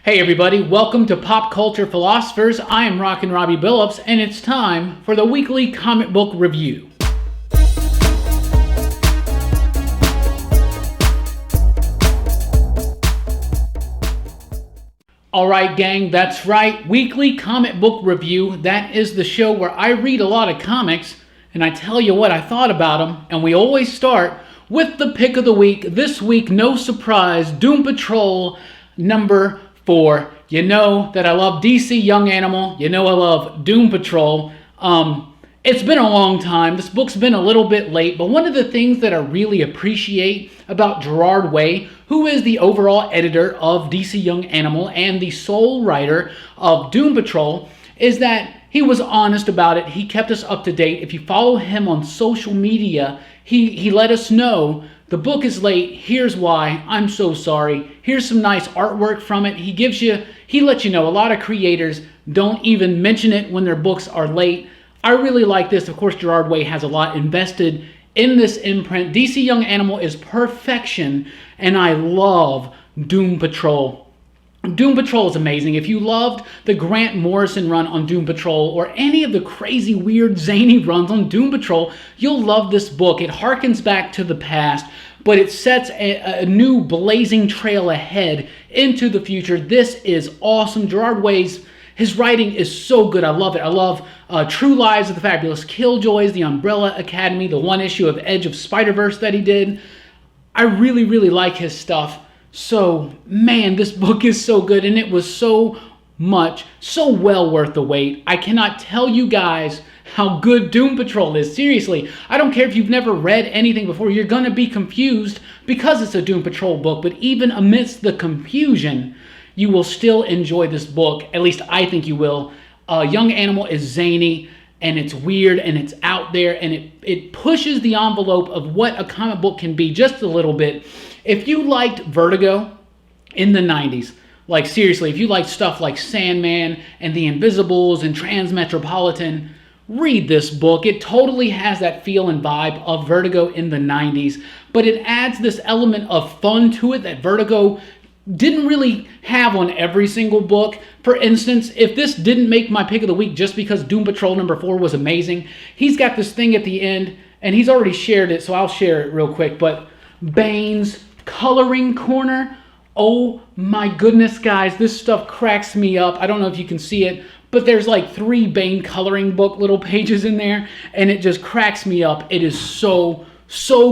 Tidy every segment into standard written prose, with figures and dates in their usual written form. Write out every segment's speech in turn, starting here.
Hey everybody, welcome to Pop Culture Philosophers. I am Rockin Robbie Billups, and it's time for the weekly comic book review. Alright gang, that's right, weekly comic book review. That is the show where I read a lot of comics, and I tell you what I thought about them, and we always start with the pick of the week. This week, no surprise, Doom Patrol number 4. You know that I love DC Young Animal. You know I love Doom Patrol. It's been a long time. This book's been a little bit late, but one of the things that I really appreciate about Gerard Way, who is the overall editor of DC Young Animal and the sole writer of Doom Patrol, is that he was honest about it. He kept us up to date. If you follow him on social media, he let us know the book is late. Here's why. I'm so sorry. Here's some nice artwork from it. He lets you know. A lot of creators don't even mention it when their books are late. I really like this. Of course, Gerard Way has a lot invested in this imprint. DC Young Animal is perfection, and I love Doom Patrol. Doom Patrol is amazing. If you loved the Grant Morrison run on Doom Patrol or any of the crazy, weird, zany runs on Doom Patrol, you'll love this book. It harkens back to the past, but it sets a new blazing trail ahead into the future. This is awesome. Gerard Way's his writing is so good. I love it. I love True Lives of the Fabulous Killjoys, The Umbrella Academy, the one issue of Edge of Spider-Verse that he did. I really, really like his stuff. So, man, this book is so good, and it was so well worth the wait. I cannot tell you guys how good Doom Patrol is. Seriously, I don't care if you've never read anything before. You're going to be confused because it's a Doom Patrol book, but even amidst the confusion, you will still enjoy this book. At least I think you will. Young Animal is zany, and it's weird, and it's out there, and it pushes the envelope of what a comic book can be just a little bit. If you liked Vertigo in the 90s, like seriously, if you liked stuff like Sandman and The Invisibles and Transmetropolitan, read this book. It totally has that feel and vibe of Vertigo in the 90s, but it adds this element of fun to it that Vertigo didn't really have on every single book. For instance, if this didn't make my pick of the week just because Doom Patrol number 4 was amazing, he's got this thing at the end, and he's already shared it, so I'll share it real quick, but Bane's coloring corner, oh my goodness, guys, this stuff cracks me up. I don't know if you can see it, but there's like 3 Bane coloring book little pages in there, and it just cracks me up. It is so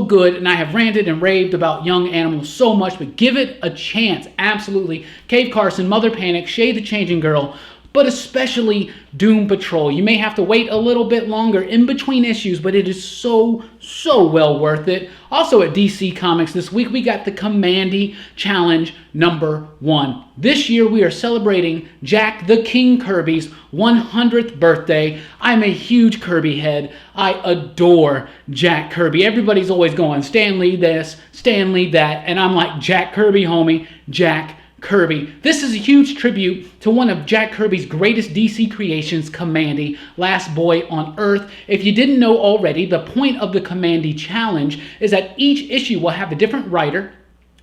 good, and I have ranted and raved about Young Animal so much, but give it a chance, absolutely. Cave Carson, Mother Panic, Shay the Changing Girl, but especially Doom Patrol. You may have to wait a little bit longer in between issues, but it is so well worth it. Also at DC Comics this week, we got the Kamandi Challenge number 1. This year, we are celebrating Jack the King Kirby's 100th birthday. I'm a huge Kirby head. I adore Jack Kirby. Everybody's always going, Stan Lee this, Stan Lee that, and I'm like, Jack Kirby, homie, Jack Kirby. This is a huge tribute to one of Jack Kirby's greatest DC creations, Kamandi, Last Boy on Earth. If you didn't know already, the point of the Kamandi Challenge is that each issue will have a different writer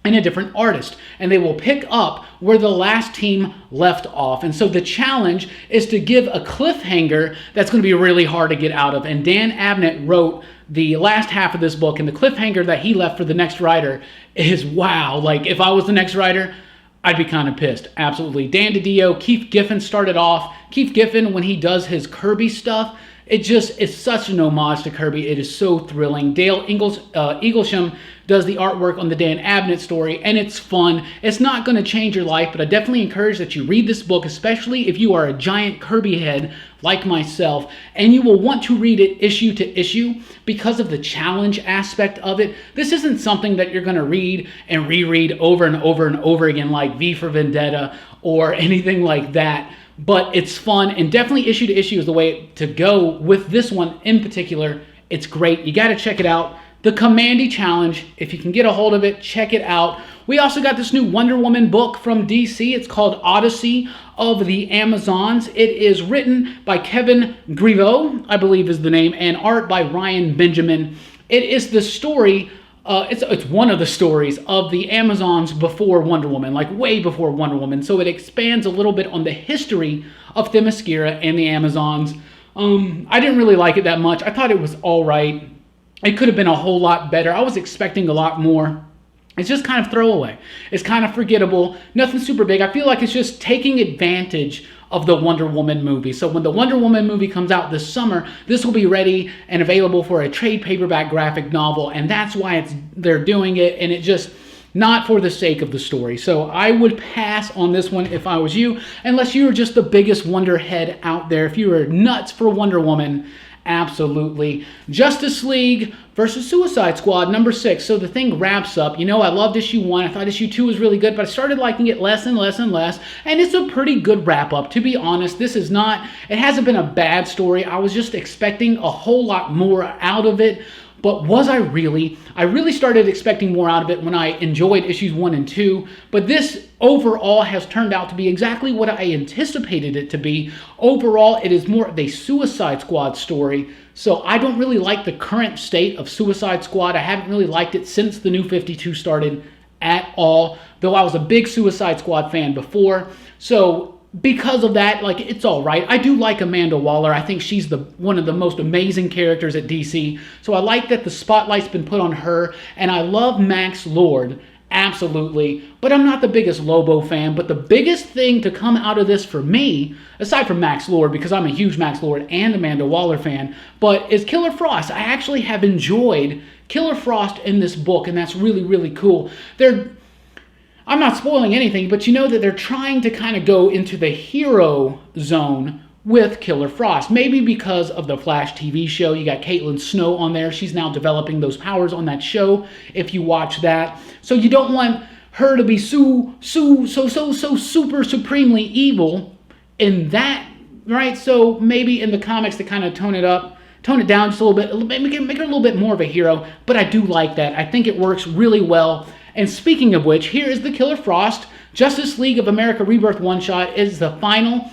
and a different artist, and they will pick up where the last team left off. And so the challenge is to give a cliffhanger that's going to be really hard to get out of. And Dan Abnett wrote the last half of this book, and the cliffhanger that he left for the next writer is wow. Like, if I was the next writer, I'd be kind of pissed. Absolutely. Dan DiDio, Keith Giffen started off. Keith Giffen, when he does his Kirby stuff, it's such an homage to Kirby. It is so thrilling. Dale Eaglesham does the artwork on the Dan Abnett story, and it's fun. It's not going to change your life, but I definitely encourage that you read this book, especially if you are a giant Kirby head like myself, and you will want to read it issue to issue because of the challenge aspect of it. This isn't something that you're going to read and reread over and over and over again like V for Vendetta or anything like that. But it's fun, and definitely issue to issue is the way to go with this one in particular. It's great. You got to check it out. The Kamandi Challenge, if you can get a hold of it, check it out. We also got this new Wonder Woman book from DC. It's called Odyssey of the Amazons. It is written by Kevin Griveau, I believe is the name, and art by Ryan Benjamin. It is the story it's one of the stories of the Amazons before Wonder Woman, like way before Wonder Woman. So it expands a little bit on the history of Themyscira and the Amazons. I didn't really like it that much. I thought it was all right. It could have been a whole lot better. I was expecting a lot more. It's just kind of throwaway. It's kind of forgettable. Nothing super big. I feel like it's just taking advantage of the Wonder Woman movie. So when the Wonder Woman movie comes out this summer, this will be ready and available for a trade paperback graphic novel, and that's why they're doing it, and it just not for the sake of the story. So I would pass on this one if I was you, unless you were just the biggest Wonder head out there. If you were nuts for Wonder Woman, absolutely. Justice League versus Suicide Squad, number 6. So the thing wraps up. You know, I loved issue 1. I thought issue 2 was really good, but I started liking it less and less and less. And it's a pretty good wrap up. To be honest, it hasn't been a bad story. I was just expecting a whole lot more out of it. But was I really? I really started expecting more out of it when I enjoyed issues 1 and 2. But this overall has turned out to be exactly what I anticipated it to be. Overall, it is more of a Suicide Squad story. So I don't really like the current state of Suicide Squad. I haven't really liked it since the New 52 started at all. Though I was a big Suicide Squad fan before. So because of that, like, it's all right. I do like Amanda Waller. I think she's one of the most amazing characters at DC. So I like that the spotlight's been put on her. And I love Max Lord, absolutely. But I'm not the biggest Lobo fan. But the biggest thing to come out of this for me, aside from Max Lord, because I'm a huge Max Lord and Amanda Waller fan, but is Killer Frost. I actually have enjoyed Killer Frost in this book, and that's really, really cool. I'm not spoiling anything, but you know that they're trying to kind of go into the hero zone with Killer Frost. Maybe because of the Flash TV show. You got Caitlin Snow on there. She's now developing those powers on that show, if you watch that. So you don't want her to be so super supremely evil in that, right? So maybe in the comics to kind of tone it down just a little bit, make her a little bit more of a hero. But I do like that. I think it works really well. And speaking of which, here is the Killer Frost Justice League of America Rebirth one-shot. Is the final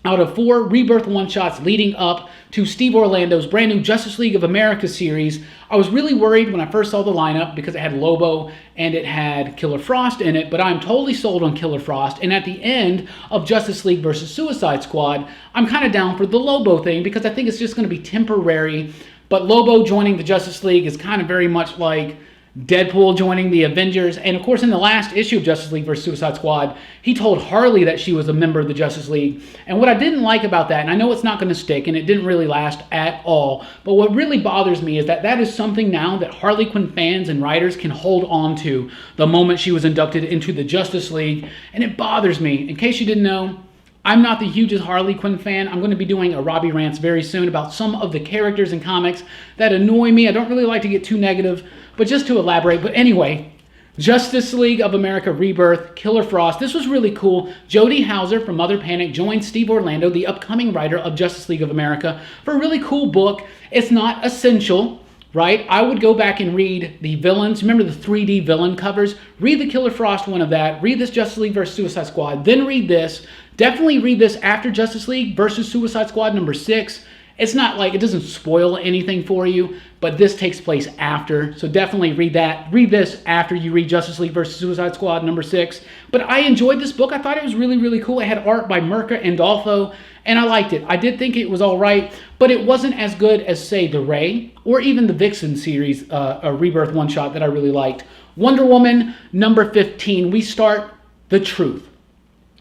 out of 4 Rebirth one-shots leading up to Steve Orlando's brand new Justice League of America series. I was really worried when I first saw the lineup because it had Lobo and it had Killer Frost in it, but I'm totally sold on Killer Frost. And at the end of Justice League versus Suicide Squad, I'm kind of down for the Lobo thing because I think it's just going to be temporary. But Lobo joining the Justice League is kind of very much like Deadpool joining the Avengers. And of course, in the last issue of Justice League vs. Suicide Squad, he told Harley that she was a member of the Justice League. And what I didn't like about that, and I know it's not going to stick, and it didn't really last at all, but what really bothers me is that is something now that Harley Quinn fans and writers can hold on to the moment she was inducted into the Justice League. And it bothers me. In case you didn't know, I'm not the hugest Harley Quinn fan. I'm going to be doing a Robbie Rants very soon about some of the characters in comics that annoy me. I don't really like to get too negative, but just to elaborate. But anyway, Justice League of America Rebirth, Killer Frost. This was really cool. Jody Houser from Mother Panic joined Steve Orlando, the upcoming writer of Justice League of America, for a really cool book. It's not essential, right? I would go back and read the villains. Remember the 3D villain covers? Read the Killer Frost one of that. Read this Justice League vs. Suicide Squad. Then read this. Definitely read this after Justice League vs. Suicide Squad number 6. It's not like it doesn't spoil anything for you, but this takes place after. So definitely read that. Read this after you read Justice League vs. Suicide Squad number 6. But I enjoyed this book. I thought it was really, really cool. It had art by Mirka Andolfo, and I liked it. I did think it was all right, but it wasn't as good as, say, the Ray or even the Vixen series, a Rebirth one-shot that I really liked. Wonder Woman number 15. We start The Truth.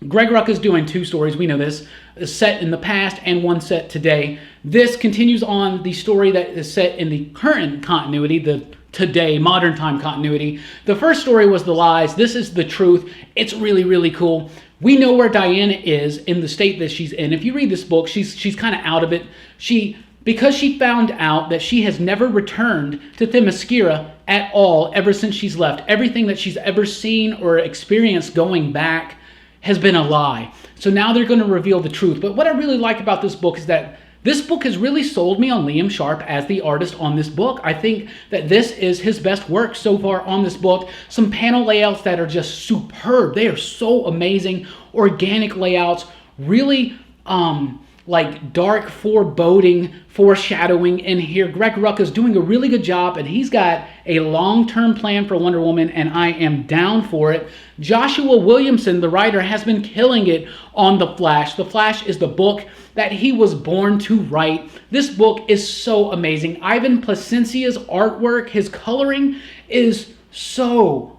Greg Rucka is doing 2 stories, we know this, set in the past and one set today. This continues on the story that is set in the current continuity, the today, modern time continuity. The first story was The Lies. This is The Truth. It's really, really cool. We know where Diana is in the state that she's in. If you read this book, she's kind of out of it. Because she found out that she has never returned to Themyscira at all ever since she's left. Everything that she's ever seen or experienced going back has been a lie. So now they're going to reveal the truth. But what I really like about this book is that this book has really sold me on Liam Sharp as the artist on this book. I think that this is his best work so far on this book. Some panel layouts that are just superb. They are so amazing. Organic layouts. Really like dark foreboding foreshadowing in here. Greg Rucka's doing a really good job, and he's got a long-term plan for Wonder Woman, and I am down for it. Joshua Williamson, the writer, has been killing it on The Flash. The Flash is the book that he was born to write. This book is so amazing. Ivan Placencia's artwork, his coloring is so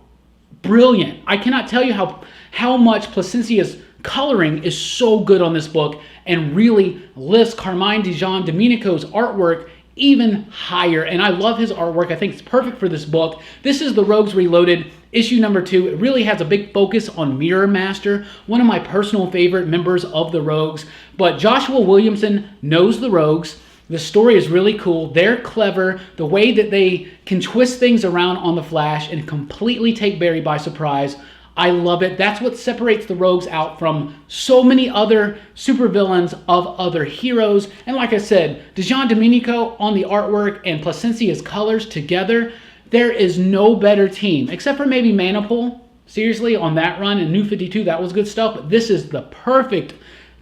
brilliant. I cannot tell you how much Placencia's coloring is so good on this book and really lifts Carmine Dijon-Domenico's artwork even higher. And I love his artwork. I think it's perfect for this book. This is the Rogues Reloaded, issue number 2. It really has a big focus on Mirror Master, one of my personal favorite members of the Rogues. But Joshua Williamson knows the Rogues. The story is really cool. They're clever. The way that they can twist things around on the Flash and completely take Barry by surprise. I love it. That's what separates the Rogues out from so many other supervillains of other heroes. And like I said, Dijon-Domenico on the artwork and Placencia's colors together, there is no better team, except for maybe Manapul. Seriously, on that run in New 52, that was good stuff. But this is the perfect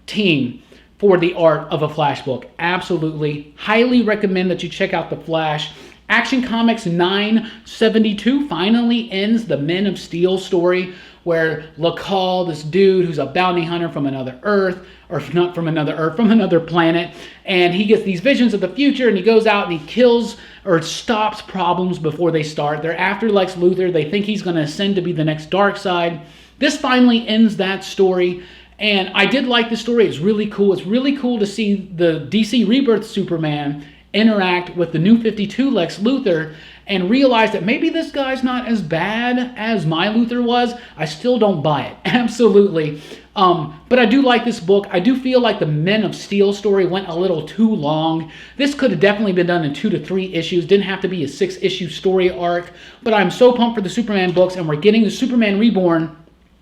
team for the art of a Flash book. Absolutely. Highly recommend that you check out The Flash. Action Comics 972 finally ends the Men of Steel story, where LaCall, this dude who's a bounty hunter from another Earth, or not from another Earth, from another planet, and he gets these visions of the future, and he goes out and he kills or stops problems before they start. They're after Lex Luthor. They think he's going to ascend to be the next Darkseid. This finally ends that story, and I did like the story. It's really cool. It's really cool to see the DC Rebirth Superman interact with the New 52 Lex Luthor and realize that maybe this guy's not as bad as my Luthor was. I still don't buy it. Absolutely. But I do like this book. I do feel like the Men of Steel story went a little too long. This could have definitely been done in 2 to 3 issues. Didn't have to be a 6-issue story arc. But I'm so pumped for the Superman books, and we're getting the Superman Reborn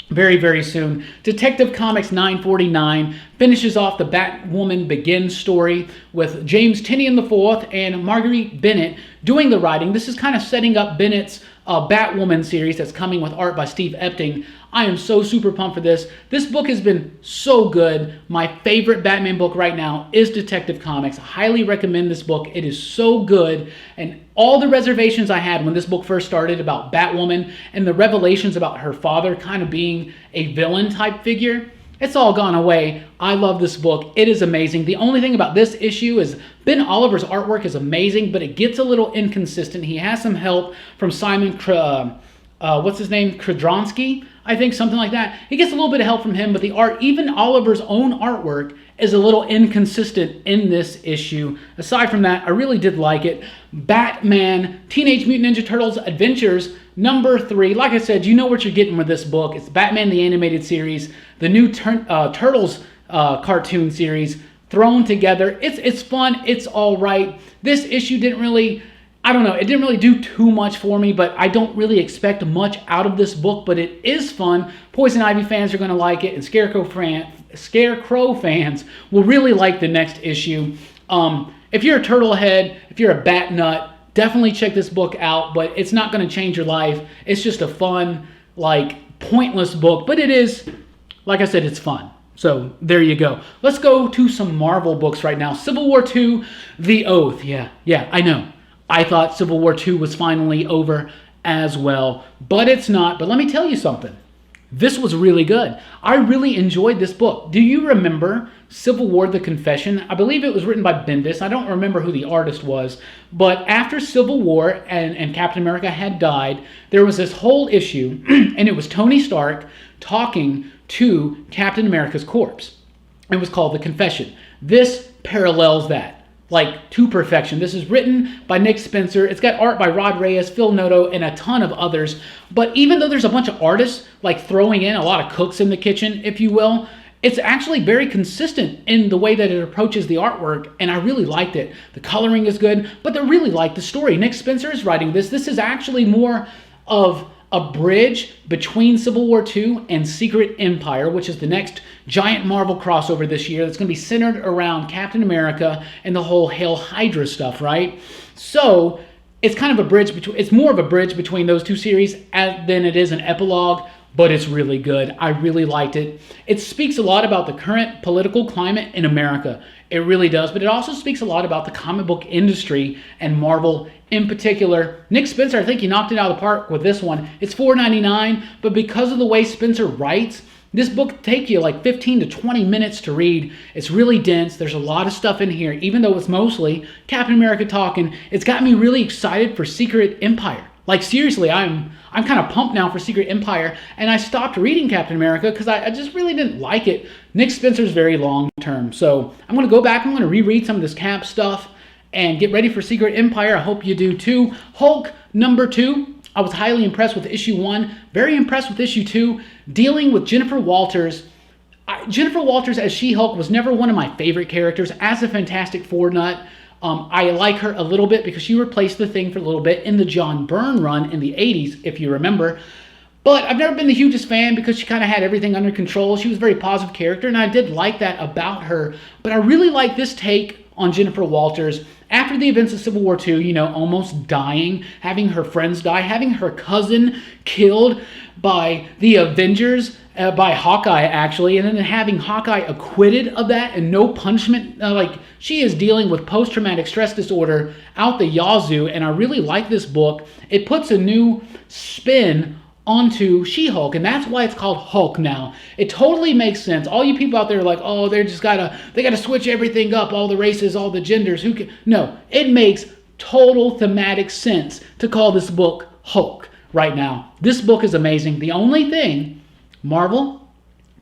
very, very soon. Detective Comics 949 finishes off the Batwoman Begins story with James Tynion IV and Marguerite Bennett doing the writing. This is kind of setting up Bennett's Batwoman series that's coming with art by Steve Epting. I am so super pumped for this. This book has been so good. My favorite Batman book right now is Detective Comics. I highly recommend this book. It is so good. And all the reservations I had when this book first started about Batwoman and the revelations about her father kind of being a villain type figure, it's all gone away. I love this book. It is amazing. The only thing about this issue is Ben Oliver's artwork is amazing, but it gets a little inconsistent. He has some help from Simon Kudronsky, I think, something like that. He gets a little bit of help from him, but the art, even Oliver's own artwork, is a little inconsistent in this issue. Aside from that, I really did like it. Batman, Teenage Mutant Ninja Turtles Adventures, number 3. Like I said, you know what you're getting with this book. It's Batman the Animated Series, the new Turtles cartoon series thrown together. It's fun. It's all right. This issue didn't really, I don't know, it didn't really do too much for me, but I don't really expect much out of this book, but it is fun. Poison Ivy fans are going to like it, and Scarecrow fans will really like the next issue. If you're a turtle head, if you're a bat nut, definitely check this book out, but it's not going to change your life. It's just a fun, like, pointless book, but it is, like I said, it's fun. So there you go. Let's go to some Marvel books right now. Civil War II, The Oath. Yeah, I know. I thought Civil War II was finally over as well, but it's not. But let me tell you something. This was really good. I really enjoyed this book. Do you remember Civil War: The Confession? I believe it was written by Bendis. I don't remember who the artist was. But after Civil War and Captain America had died, there was this whole issue, and it was Tony Stark talking to Captain America's corpse. It was called The Confession. This parallels that, like, to perfection. This is written by Nick Spencer. It's got art by Rod Reyes, Phil Noto, and a ton of others. But even though there's a bunch of artists, like, throwing in a lot of cooks in the kitchen, if you will, it's actually very consistent in the way that it approaches the artwork, and I really liked it. The coloring is good, but I really like the story. Nick Spencer is writing this. This is actually more of a bridge between Civil War II and Secret Empire, which is the next giant Marvel crossover this year that's going to be centered around Captain America and the whole Hail Hydra stuff, right? So it's kind of a bridge between, it's more of a bridge between those two series than it is an epilogue. but it's really good. I really liked it. It speaks a lot about the current political climate in America. It really does, but it also speaks a lot about the comic book industry and Marvel in particular. Nick Spencer, I think he knocked it out of the park with this one. It's $4.99, but because of the way Spencer writes, this book takes you like 15 to 20 minutes to read. It's really dense. There's a lot of stuff in here, even though it's mostly Captain America talking. It's got me really excited for Secret Empire. Like seriously, I'm kind of pumped now for Secret Empire, and I stopped reading Captain America because I just really didn't like it. Nick Spencer's very long term, so I'm going to go back. I'm going to reread some of this Cap stuff and get ready for Secret Empire. I hope you do too. Hulk #2. I was highly impressed with issue 1. Very impressed with issue 2. Dealing with Jennifer Walters. Jennifer Walters as She-Hulk was never one of my favorite characters. As a Fantastic Four nut, I like her a little bit because she replaced the Thing for a little bit in the John Byrne run in the 80s, if you remember. But I've never been the hugest fan because she kind of had everything under control. She was a very positive character, and I did like that about her. But I really like this take on Jennifer Walters after the events of Civil War II, you know, almost dying, having her friends die, having her cousin killed by the Avengers, by Hawkeye actually, and then having Hawkeye acquitted of that and no punishment. Like, she is dealing with post-traumatic stress disorder out the yazoo, and I really like this book. It puts a new spin onto She-Hulk, and that's why it's called Hulk now. It totally makes sense. All you people out there are like, oh, they gotta switch everything up, all the races, all the genders. No, it makes total thematic sense to call this book Hulk right now. This book is amazing. The only thing, Marvel,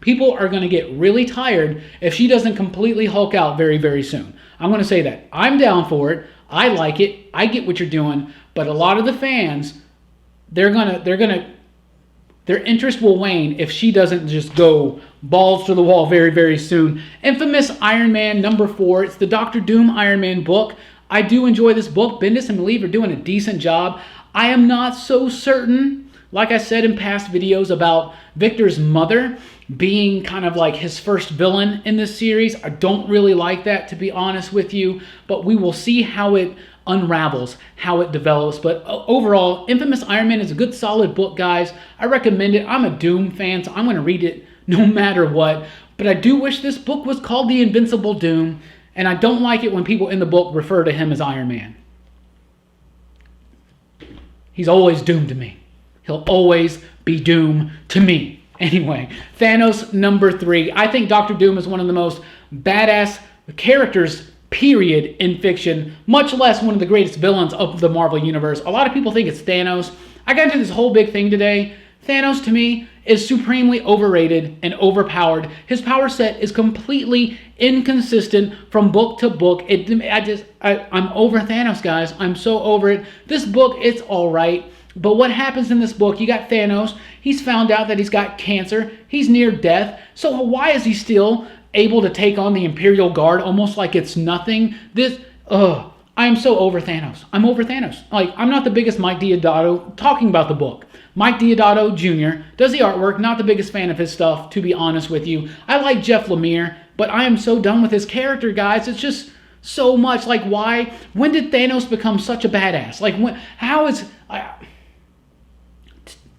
people are going to get really tired if she doesn't completely Hulk out very, very soon. I'm going to say that. I'm down for it. I like it. I get what you're doing, but a lot of the fans, their interest will wane if she doesn't just go balls to the wall very, very soon. Infamous Iron Man #4. It's the Doctor Doom Iron Man book. I do enjoy this book. Bendis and Lee are doing a decent job. I am not so certain, like I said in past videos, about Victor's mother being kind of like his first villain in this series. I don't really like that, to be honest with you, but we will see how it unravels, how it develops. But overall, Infamous Iron Man is a good, solid book, guys. I recommend it. I'm a Doom fan, so I'm going to read it no matter what. But I do wish this book was called The Invincible Doom, and I don't like it when people in the book refer to him as Iron Man. He's always Doom to me. He'll always be Doom to me. Anyway, Thanos #3. I think Doctor Doom is one of the most badass characters, period, in fiction, much less one of the greatest villains of the Marvel Universe. A lot of people think it's Thanos. I got into this whole big thing today. Thanos, to me, is supremely overrated and overpowered. His power set is completely inconsistent from book to book. I'm over Thanos, guys. I'm so over it. This book, it's all right. But what happens in this book, you got Thanos. He's found out that he's got cancer. He's near death. So why is he still able to take on the Imperial Guard almost like it's nothing? I'm so over Thanos. I'm over Thanos. Like, I'm not the biggest Mike Deodato talking about the book. Mike Deodato Jr. does the artwork. Not the biggest fan of his stuff, to be honest with you. I like Jeff Lemire, but I am so done with his character, guys. It's just so much. Like, why? When did Thanos become such a badass? Like,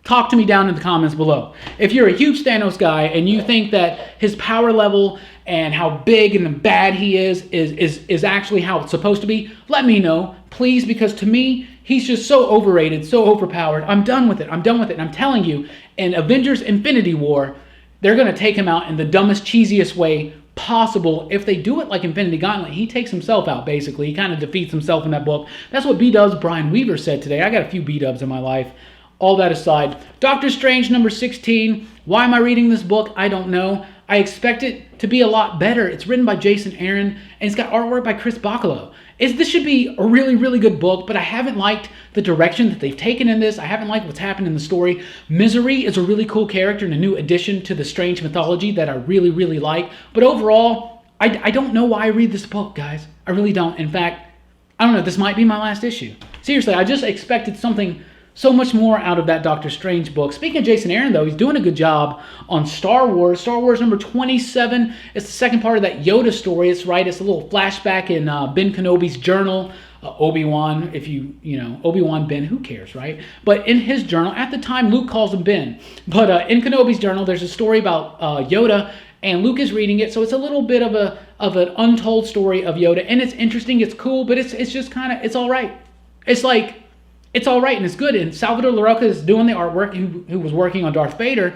talk to me down in the comments below. If you're a huge Thanos guy and you think that his power level and how big and bad he is actually how it's supposed to be, let me know, please, because to me, he's just so overrated, so overpowered. I'm done with it. I'm done with it. And I'm telling you, in Avengers Infinity War, they're going to take him out in the dumbest, cheesiest way possible. If they do it like Infinity Gauntlet, he takes himself out, basically. He kind of defeats himself in that book. That's what B-Dubs Brian Weaver said today. I got a few B-Dubs in my life. All that aside, Doctor Strange #16. Why am I reading this book? I don't know. I expect it to be a lot better. It's written by Jason Aaron, and it's got artwork by Chris Bacalo. This should be a really, really good book, but I haven't liked the direction that they've taken in this. I haven't liked what's happened in the story. Misery is a really cool character and a new addition to the Strange mythology that I really, really like. But overall, I don't know why I read this book, guys. I really don't. In fact, I don't know. This might be my last issue. Seriously, I just expected something so much more out of that Doctor Strange book. Speaking of Jason Aaron, though, he's doing a good job on Star Wars. Star Wars number 27. It's the second part of that Yoda story. It's right. It's a little flashback in Ben Kenobi's journal. Obi-Wan, if you know, Obi-Wan Ben, who cares, right? But in his journal, at the time, Luke calls him Ben. But in Kenobi's journal, there's a story about Yoda, and Luke is reading it, so it's a little bit of an untold story of Yoda, and it's interesting, it's cool, but it's just kind of, it's all right. It's like, it's all right, and it's good, and Salvador Larroca is doing the artwork, who was working on Darth Vader,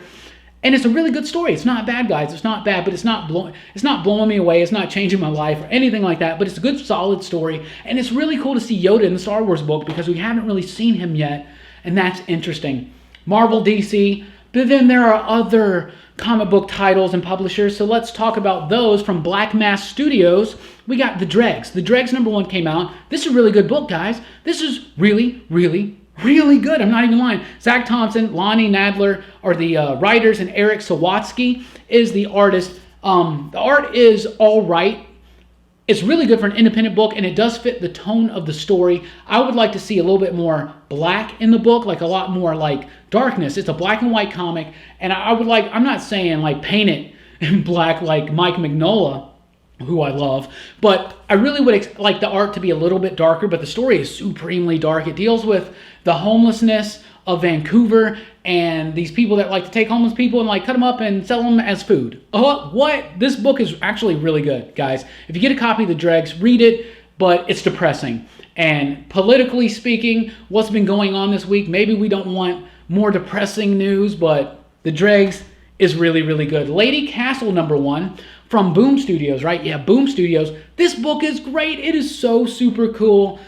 and it's a really good story. It's not bad, guys. It's not bad, but it's not blowing me away. It's not changing my life or anything like that, but it's a good, solid story, and it's really cool to see Yoda in the Star Wars book because we haven't really seen him yet, and that's interesting. Marvel, DC, but then there are other comic book titles and publishers, so let's talk about those. From Black Mass Studios, we got The Dregs. The Dregs #1 came out. This is a really good book, guys. This is really, really, really good. I'm not even lying. Zach Thompson, Lonnie Nadler are the writers, and Eric Sawatsky is the artist. The art is all right. It's really good for an independent book, and it does fit the tone of the story. I would like to see a little bit more black in the book, like a lot more like darkness. It's a black and white comic, and I would like, I'm not saying like paint it in black like Mike Mignola, who I love, but I really would like the art to be a little bit darker, but the story is supremely dark. It deals with the homelessness of Vancouver and these people that like to take homeless people and like cut them up and sell them as food. Oh, what? This book is actually really good, guys. If you get a copy of The Dregs, read it, but it's depressing. And politically speaking, what's been going on this week, maybe we don't want more depressing news, but The Dregs is really, really good. Lady Castle #1 from Boom Studios, right? Yeah, Boom Studios. This book is great. It is so super cool.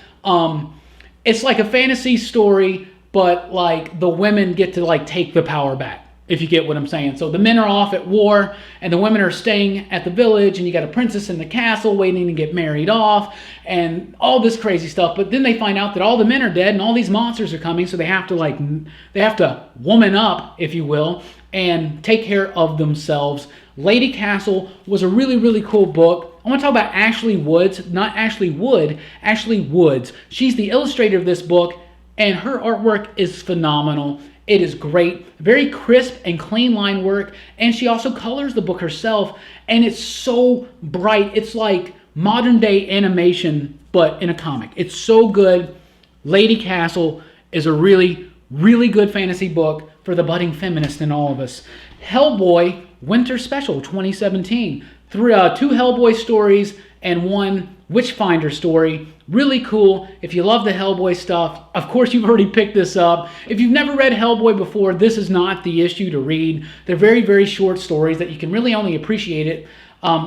It's like a fantasy story, but like the women get to like take the power back, if you get what I'm saying. So the men are off at war, and the women are staying at the village, and you got a princess in the castle waiting to get married off, and all this crazy stuff. But then they find out that all the men are dead, and all these monsters are coming, so they have to woman up, if you will, and take care of themselves. Lady Castle was a really, really cool book. I want to talk about Ashley Woods, not Ashley Wood, Ashley Woods. She's the illustrator of this book, and her artwork is phenomenal. It is great, very crisp and clean line work, and she also colors the book herself, and it's so bright. It's like modern day animation, but in a comic. It's so good. Lady Castle is a really, really good fantasy book for the budding feminist in all of us. Hellboy Winter Special 2017. Two Hellboy stories and one Witchfinder story. Really cool. If you love the Hellboy stuff, of course you've already picked this up. If you've never read Hellboy before, this is not the issue to read. They're very, very short stories that you can really only appreciate it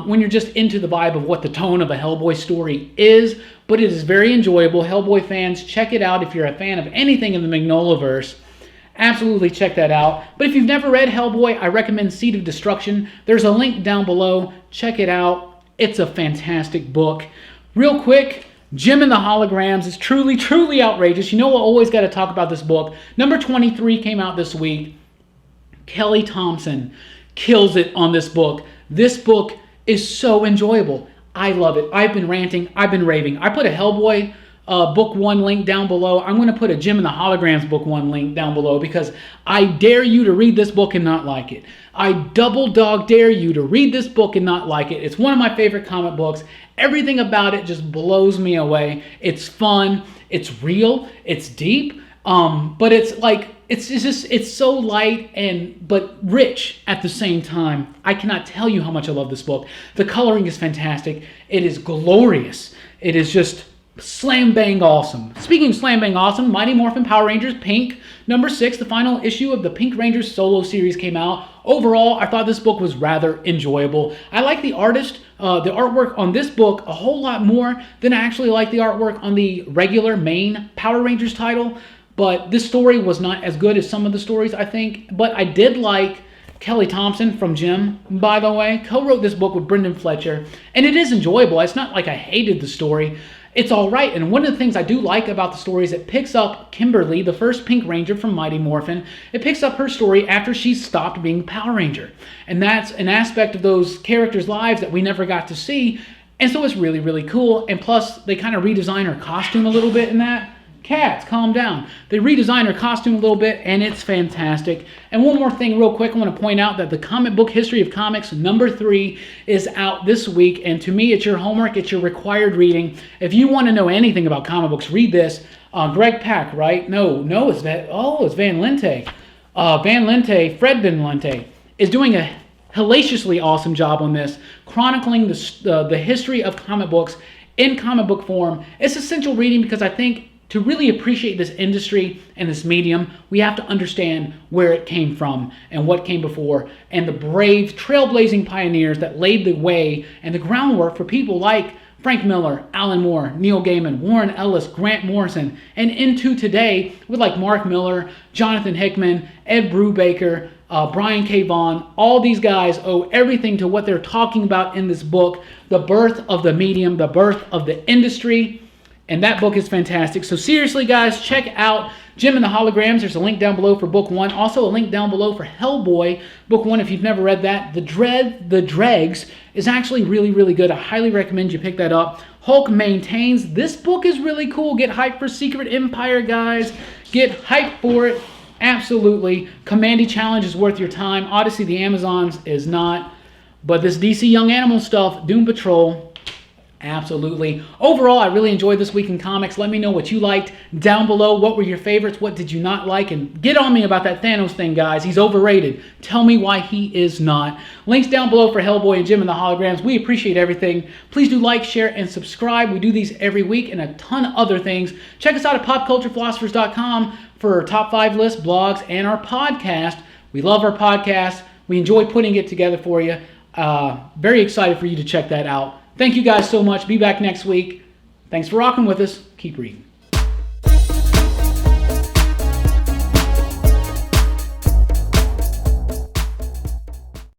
when you're just into the vibe of what the tone of a Hellboy story is, but it is very enjoyable. Hellboy fans, check it out if you're a fan of anything in the Mignolaverse. Absolutely check that out. But if you've never read Hellboy, I recommend Seed of Destruction. There's a link down below. Check it out. It's a fantastic book. Real quick, Jim and the Holograms is truly, truly outrageous. You know, I always got to talk about this book. Number 23 came out this week. Kelly Thompson kills it on this book. This book is so enjoyable. I love it. I've been ranting. I've been raving. I put a Hellboy book 1 link down below. I'm going to put a Jim and the Holograms book 1 link down below because I dare you to read this book and not like it. I double dog dare you to read this book and not like it. It's one of my favorite comic books. Everything about it just blows me away. It's fun. It's real. It's deep. But it's like, it's so light but rich at the same time. I cannot tell you how much I love this book. The coloring is fantastic. It is glorious. It is just slam bang awesome. Speaking of slam bang awesome, Mighty Morphin Power Rangers Pink number 6, the final issue of the Pink Rangers solo series came out. Overall, I thought this book was rather enjoyable. I like the artwork on this book a whole lot more than I actually like the artwork on the regular main Power Rangers title. But this story was not as good as some of the stories, I think. But I did like Kelly Thompson from Jim, by the way, co-wrote this book with Brendan Fletcher. And it is enjoyable. It's not like I hated the story. It's all right. And one of the things I do like about the story is it picks up Kimberly, the first Pink Ranger from Mighty Morphin. It picks up her story after she stopped being Power Ranger. And that's an aspect of those characters' lives that we never got to see. And so it's really, really cool. And plus, they kind of redesign her costume a little bit in that. Cats, calm down. They redesigned her costume a little bit, and it's fantastic. And one more thing real quick, I want to point out that the Comic Book History of Comics #3 is out this week, and to me, it's your homework, it's your required reading. If you want to know anything about comic books, read this. Greg Pak, right? No, it's Van Lente. Fred Van Lente, is doing a hellaciously awesome job on this, chronicling the history of comic books in comic book form. It's essential reading because I think to really appreciate this industry and this medium, we have to understand where it came from and what came before, and the brave, trailblazing pioneers that laid the way and the groundwork for people like Frank Miller, Alan Moore, Neil Gaiman, Warren Ellis, Grant Morrison, and into today with like Mark Miller, Jonathan Hickman, Ed Brubaker, Brian K. Vaughan. All these guys owe everything to what they're talking about in this book, the birth of the medium, the birth of the industry. And that book is fantastic. So seriously, guys, check out Jim and the Holograms. There's a link down below for book 1. Also a link down below for Hellboy, book 1, if you've never read that. The Dregs is actually really, really good. I highly recommend you pick that up. Hulk Maintains. This book is really cool. Get hyped for Secret Empire, guys. Get hyped for it. Absolutely. Kamandi Challenge is worth your time. Odyssey of the Amazons is not. But this DC Young Animal stuff, Doom Patrol, absolutely. Overall, I really enjoyed this week in comics. Let me know what you liked down below. What were your favorites? What did you not like? And get on me about that Thanos thing, guys. He's overrated. Tell me why he is not. Links down below for Hellboy and Jim and the Holograms. We appreciate everything. Please do like, share, and subscribe. We do these every week and a ton of other things. Check us out at popculturephilosophers.com for top 5 lists, blogs, and our podcast. We love our podcast. We enjoy putting it together for you. Very excited for you to check that out. Thank you guys so much. Be back next week. Thanks for rocking with us. Keep reading.